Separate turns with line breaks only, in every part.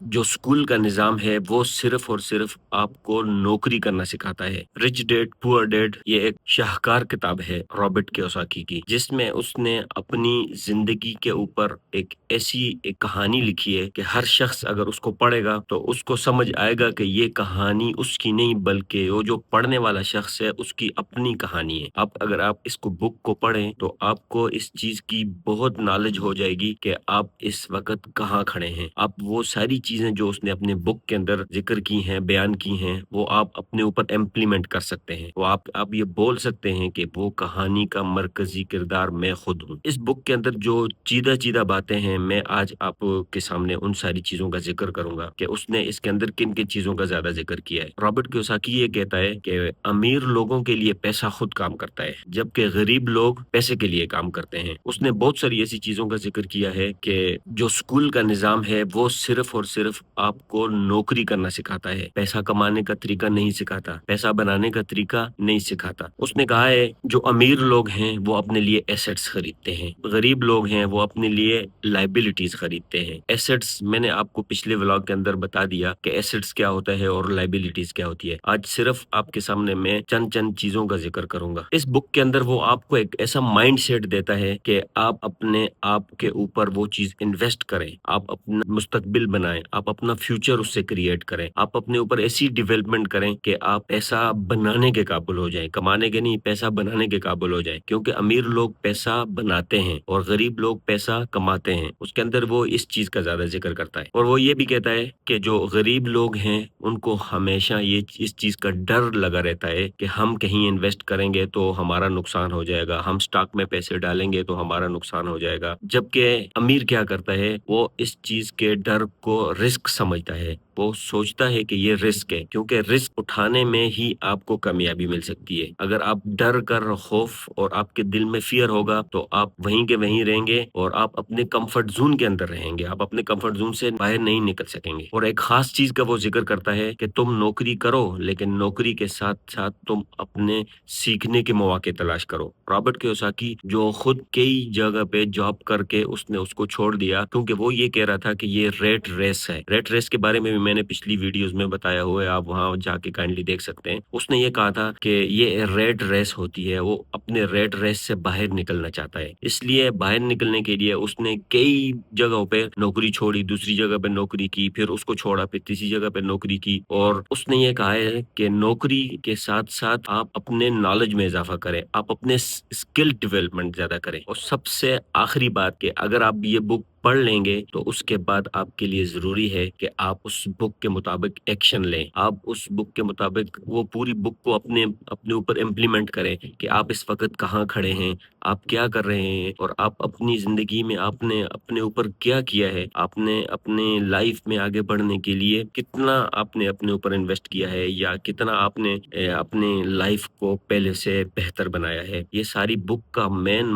जो स्कूल का निज़ाम है वो सिर्फ़ और सिर्फ़ आपको नौकरी करना सिखाता है। रिच डैड पुअर डैड ये एक शाहकार किताब है रॉबर्ट कियोसाकी की, जिसमें उसने अपनी ज़िंदगी के ऊपर एक ऐसी एक कहानी लिखी है कि हर शख़्स अगर उसको पढ़ेगा तो उसको समझ आएगा कि ये कहानी उसकी नहीं बल्कि वो जो पढ़ने वाला शख़्स है उसकी अपनी कहानी है। अगर आप इसको बुक को पढ़ें तो आपको इस चीज़ की बहुत नॉलेज हो जाएगी कि आप इस वक़्त कहाँ खड़े हैं। आप वो सारी चीज़ें जो उसने अपने बुक के अंदर ज़िक्र की हैं, बयान की हैं, वो आप अपने ऊपर इम्प्लीमेंट कर सकते हैं। वो आप ये बोल सकते हैं कि वो कहानी का मरकज़ी किरदार मैं खुद हूँ। इस बुक के अंदर जो चीदा-चीदा बातें हैं, मैं आज आपके सामने उन सारी चीज़ों का ज़िक्र करूँगा कि उसने इसके अंदर किन-किन चीज़ों का ज़्यादा ज़िक्र किया है। रॉबर्ट कियोसाकी ये कहता है कि अमीर लोगों के लिए पैसा खुद काम करता है, जबकि गरीब लोग पैसे के लिए काम करते हैं। उसने बहुत सारी ऐसी चीज़ों का ज़िक्र किया है कि जो स्कूल का निज़ाम है, वो सिर्फ़ और सिर्फ़ आपको नौकरी करना सिखाता है, पैसा कमाने का तरीका नहीं सिखाता, पैसा बनाने का तरीका नहीं सिखाता। उसने कहा है, जो अमीर लोग हैं, वो अपने लिए एसेट्स खरीदते हैं, गरीब लोग हैं, वो अपने लिए लायबिलिटीज़ खरीदते हैं। एसेट्स मैंने आपको पिछले व्लॉग के अंदर बता दिया कि एसेट्स क्या होता है और लायबिलिटीज़ क्या होती है। आज सिर्फ़ आपके सामने मैं चंद-चंद चीज़ों का ज़िक्र करूँगा। इस बुक के अंदर वो आपको एक ऐसा माइंडसेट देता है कि आप अपने आप के ऊपर वो चीज़ इन्वेस्ट करें, आप अपना मुस्तकबिल बनाएँ, आप अपना फ्यूचर उससे क्रिएट करें, आप अपने ऊपर ऐसी डेवलपमेंट करें कि आप पैसा बनाने के काबिल हो जाएँ, कमाने के नहीं, पैसा बनाने के काबिल हो जाएँ। क्योंकि अमीर लोग पैसा बनाते हैं और गरीब लोग पैसा कमाते हैं। उसके अंदर वो इस चीज़ का ज़्यादा ज़िक्र करता है और वो ये भी कहता है कि जो गरीब लोग हैं, उनको हमेशा इस चीज़ का डर लगा रहता है कि हम कहीं इन्वेस्ट करेंगे तो हमारा नुकसान हो जाएगा, हम स्टॉक में पैसे डालेंगे तो हमारा नुकसान हो जाएगा। जबकि अमीर क्या करता है, वो इस चीज़ के डर को रिस्क समझता है। वो सोचता है कि ये रिस्क है, क्योंकि रिस्क उठाने में ही आपको कामयाबी मिल सकती है। अगर आप डर कर, खौफ और आपके दिल में फ़ियर होगा, तो आप वहीं के वहीं रहेंगे और आप अपने कम्फर्ट ज़ोन के अंदर रहेंगे। आप अपने कम्फर्ट ज़ोन से बाहर नहीं निकल सकेंगे। और एक ख़ास चीज़ का वो ज़िक्र करता है कि तुम नौकरी करो, लेकिन नौकरी के साथ-साथ तुम अपने सीखने के मौके तलाश करो। रॉबर्ट कियोसाकी जो खुद कई जगह पे जॉब करके उसने उसको छोड़ दिया, क्योंकि वो ये कह रहा था कि ये रेट रेस है। रेट रेस के बारे में भी मैंने पिछली वीडियोज़ में बताया हुआ है, आप वहाँ जाके काइंडली देख सकते हैं। उसने ये कहा था कि ये रेट रेस होती है, वो अपने रेट रेस से बाहर निकलना चाहता है। इसलिए बाहर निकलने के लिए उसने कई जगहों पे नौकरी छोड़ी, दूसरी जगह पे नौकरी की, फिर उसको छोड़ा, फिर तीसरी जगह पे नौकरी की और उसने ये कहा है कि नौकरी के साथ-साथ आप अपने नॉलेज में इज़ाफ़ा करें, आप अपने स्किल डेवलपमेंट ज़्यादा करें और सबसे आखिरी बात कि अगर आप ये बुक पढ़ लेंगे, तो उसके बाद आपके लिए ज़रूरी है कि आप उस बुक के मुताबिक एक्शन लें। आप उस बुक के मुताबिक वो पूरी बुक को अपने अपने ऊपर इम्प्लीमेंट करें कि आप इस वक़्त कहाँ खड़े हैं, आप क्या कर रहे हैं और आप अपनी ज़िंदगी में आपने अपने ऊपर क्या किया है? आपने अपने लाइफ़ में आगे बढ़ने के लिए कितना आपने अपने ऊपर इन्वेस्ट किया है या कितना आपने अपने लाइफ़ को पहले से बेहतर बनाया है? ये सारी बुक का मेन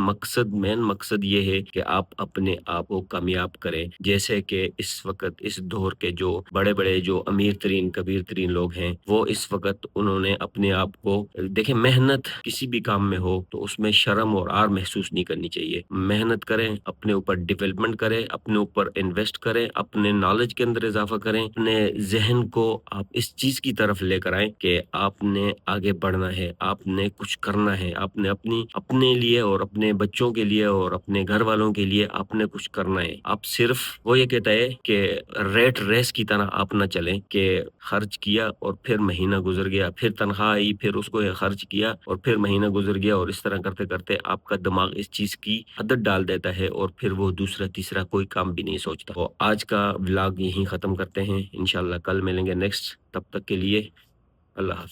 मकसद ये है कि आप अपने आप को कामयाब करें। जैसे कि इस वक़्त इस दौर के जो बड़े-बड़े जो अमीर-तरीन, कबीर-तरीन लोग हैं, वो इस वक़्त उन्होंने अपने आप को देखिए मेहनत किसी भी काम में हो तो उसमें शर्म और आर महसूस नहीं करनी चाहिए। मेहनत करें, अपने ऊपर डेवलपमेंट करें, अपने ऊपर इन्वेस्ट करें, अपने नॉलेज के अंदर इज़ाफ़ा करें, अपने ज़हन को आप इस चीज़ की तरफ लेकर आएँ कि आपने आगे बढ़ना है, आपने कुछ करना है, आपने अपने लिए और अपने बच्चों के लिए और अपने घर वालों के लिए आपने कुछ करना है। आप सिर्फ़ वो ये कहता है कि रेट रेस की तरह आप ना चलें कि खर्च किया और फिर महीना गुज़र गया, फिर तनख़्वाह आई, फिर उसको ये खर्च किया और फिर महीना गुज़र गया और इस तरह करते-करते आपका दिमाग इस चीज़ की आदत डाल देता है और फिर वो दूसरा-तीसरा कोई काम भी नहीं सोचता। तो आज का व्लॉग यहीं ख़त्म करते हैं। इंशाअल्लाह कल मिलेंगे नेक्स्ट, तब तक के लिए अल्लाह हाफ़िज़।